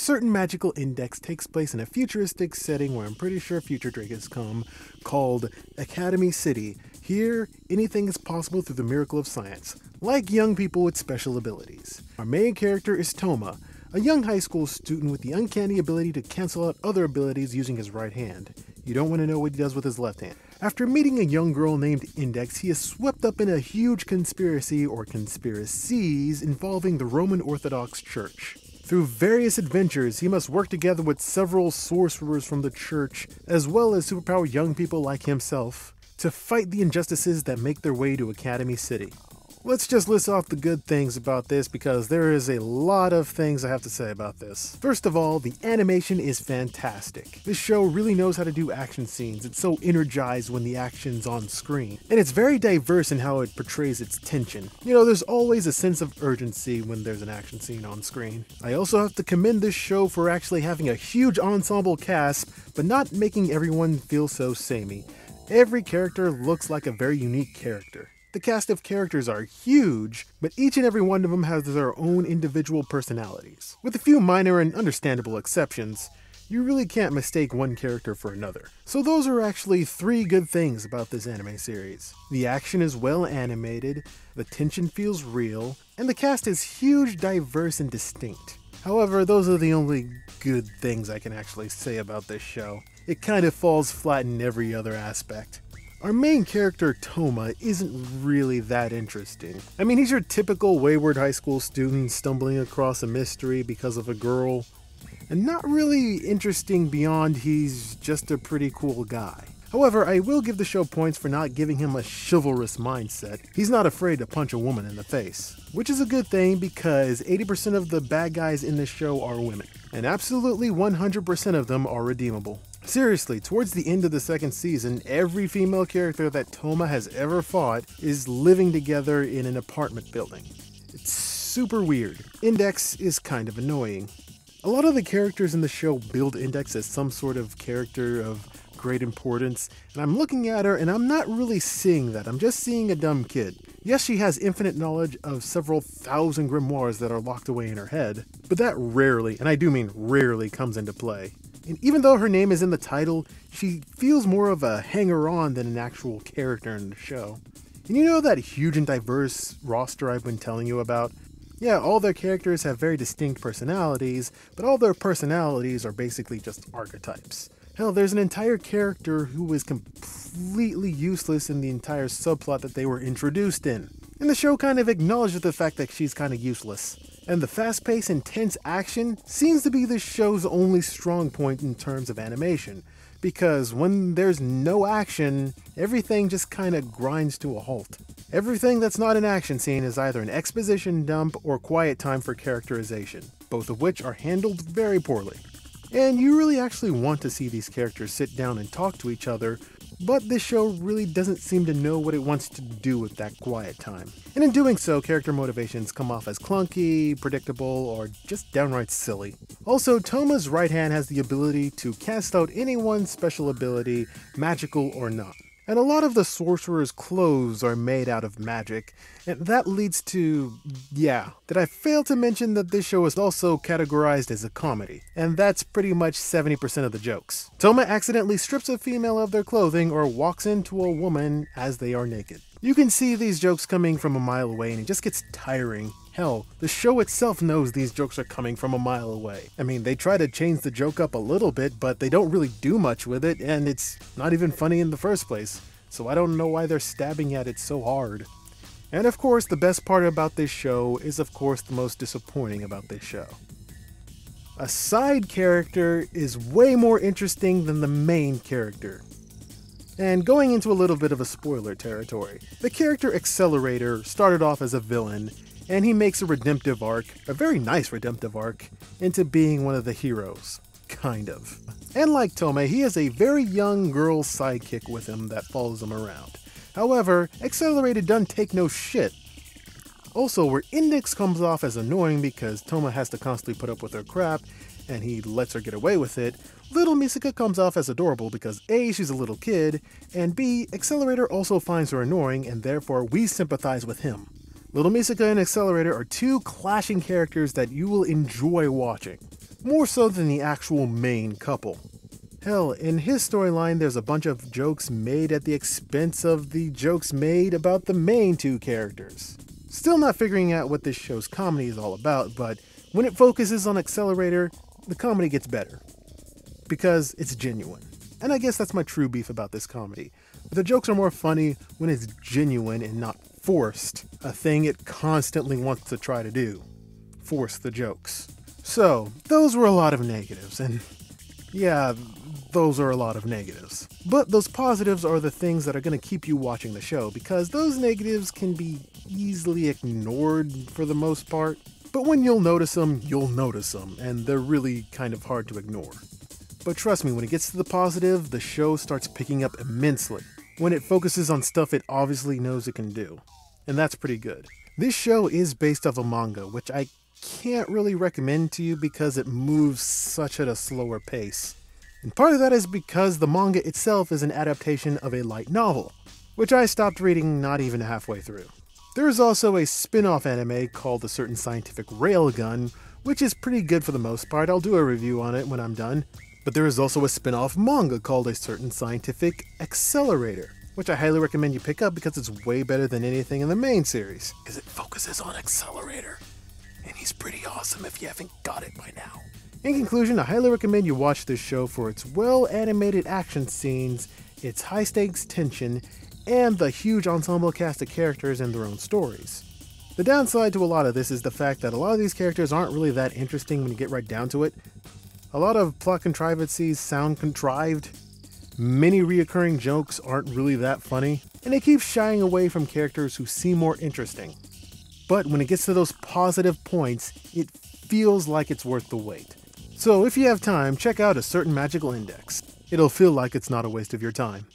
certain magical index takes place in a futuristic setting where I'm pretty sure future Drake has come, called Academy City. Here, anything is possible through the miracle of science, like young people with special abilities. Our main character is Toma, a young high school student with the uncanny ability to cancel out other abilities using his right hand. You don't want to know what he does with his left hand. After meeting a young girl named Index, he is swept up in a huge conspiracy or conspiracies involving the Roman Orthodox Church. Through various adventures, he must work together with several sorcerers from the church, as well as superpowered young people like himself, to fight the injustices that make their way to Academy City. Let's just list off the good things about this because there is a lot of things I have to say about this. First of all, the animation is fantastic. This show really knows how to do action scenes. It's so energized when the action's on screen. And it's very diverse in how it portrays its tension. You know, there's always a sense of urgency when there's an action scene on screen. I also have to commend this show for actually having a huge ensemble cast, but not making everyone feel so samey. Every character looks like a very unique character. The cast of characters are huge, but each and every one of them has their own individual personalities. With a few minor and understandable exceptions, you really can't mistake one character for another. So those are actually 3 good things about this anime series. The action is well animated, the tension feels real, and the cast is huge, diverse, and distinct. However, those are the only good things I can actually say about this show. It kind of falls flat in every other aspect. Our main character, Toma, isn't really that interesting. I mean, he's your typical wayward high school student stumbling across a mystery because of a girl, and not really interesting beyond he's just a pretty cool guy. However, I will give the show points for not giving him a chivalrous mindset. He's not afraid to punch a woman in the face, which is a good thing because 80% of the bad guys in this show are women, and absolutely 100% of them are redeemable. Seriously, towards the end of the 2nd season, every female character that Toma has ever fought is living together in an apartment building. It's super weird. Index is kind of annoying. A lot of the characters in the show build Index as some sort of character of great importance, and I'm looking at her and I'm not really seeing that. I'm just seeing a dumb kid. Yes, she has infinite knowledge of several thousand grimoires that are locked away in her head, but that rarely, and I do mean rarely, comes into play. And even though her name is in the title, she feels more of a hanger-on than an actual character in the show. And you know that huge and diverse roster I've been telling you about? Yeah, all their characters have very distinct personalities, but all their personalities are basically just archetypes. Hell, there's an entire character who was completely useless in the entire subplot that they were introduced in. And the show kind of acknowledges the fact that she's kind of useless. And the fast-paced, intense action seems to be the show's only strong point in terms of animation, because when there's no action, everything just kind of grinds to a halt. Everything that's not an action scene is either an exposition dump or quiet time for characterization, both of which are handled very poorly. And you really actually want to see these characters sit down and talk to each other, but this show really doesn't seem to know what it wants to do with that quiet time. And in doing so, character motivations come off as clunky, predictable, or just downright silly. Also, Toma's right hand has the ability to cast out anyone's special ability, magical or not. And a lot of the sorcerer's clothes are made out of magic, and that leads to, did I fail to mention that this show is also categorized as a comedy? And that's pretty much 70% of the jokes. Toma accidentally strips a female of their clothing or walks into a woman as they are naked. You can see these jokes coming from a mile away and it just gets tiring. Hell, the show itself knows these jokes are coming from a mile away. I mean, they try to change the joke up a little bit, but they don't really do much with it, and it's not even funny in the first place. So I don't know why they're stabbing at it so hard. And of course, the best part about this show is of course the most disappointing about this show. A side character is way more interesting than the main character. And going into a little bit of a spoiler territory, the character Accelerator started off as a villain, and he makes a redemptive arc, a very nice redemptive arc, into being one of the heroes. Kind of. And like Toma, he has a very young girl sidekick with him that follows him around. However, Accelerator doesn't take no shit. Also, where Index comes off as annoying because Toma has to constantly put up with her crap, and he lets her get away with it, Little Misaka comes off as adorable because A, she's a little kid, and B, Accelerator also finds her annoying, and therefore we sympathize with him. Little Misaka and Accelerator are 2 clashing characters that you will enjoy watching. more so than the actual main couple. Hell, in his storyline, there's a bunch of jokes made at the expense of the jokes made about the main two characters. Still not figuring out what this show's comedy is all about, but when it focuses on Accelerator, the comedy gets better. Because it's genuine. And I guess that's my true beef about this comedy. The jokes are more funny when it's genuine and not forced, a thing it constantly wants to try to do. Force the jokes. So, those were a lot of negatives, and yeah, those are a lot of negatives. But those positives are the things that are going to keep you watching the show, because those negatives can be easily ignored for the most part. But when you'll notice them, and they're really kind of hard to ignore. But trust me, when it gets to the positive, the show starts picking up immensely, when it focuses on stuff it obviously knows it can do. And that's pretty good. This show is based off a manga, which I can't really recommend to you because it moves such at a slower pace. And part of that is because the manga itself is an adaptation of a light novel, which I stopped reading not even halfway through. There is also a spin-off anime called A Certain Scientific Railgun, which is pretty good for the most part. I'll do a review on it when I'm done. But there is also a spin-off manga called A Certain Scientific Accelerator, which I highly recommend you pick up because it's way better than anything in the main series, because it focuses on Accelerator. And he's pretty awesome if you haven't got it by now. In conclusion, I highly recommend you watch this show for its well-animated action scenes, its high-stakes tension, and the huge ensemble cast of characters and their own stories. The downside to a lot of this is the fact that a lot of these characters aren't really that interesting when you get right down to it. A lot of plot contrivances sound contrived, many reoccurring jokes aren't really that funny, and it keeps shying away from characters who seem more interesting. But when it gets to those positive points, it feels like it's worth the wait. So if you have time, check out A Certain Magical Index. It'll feel like it's not a waste of your time.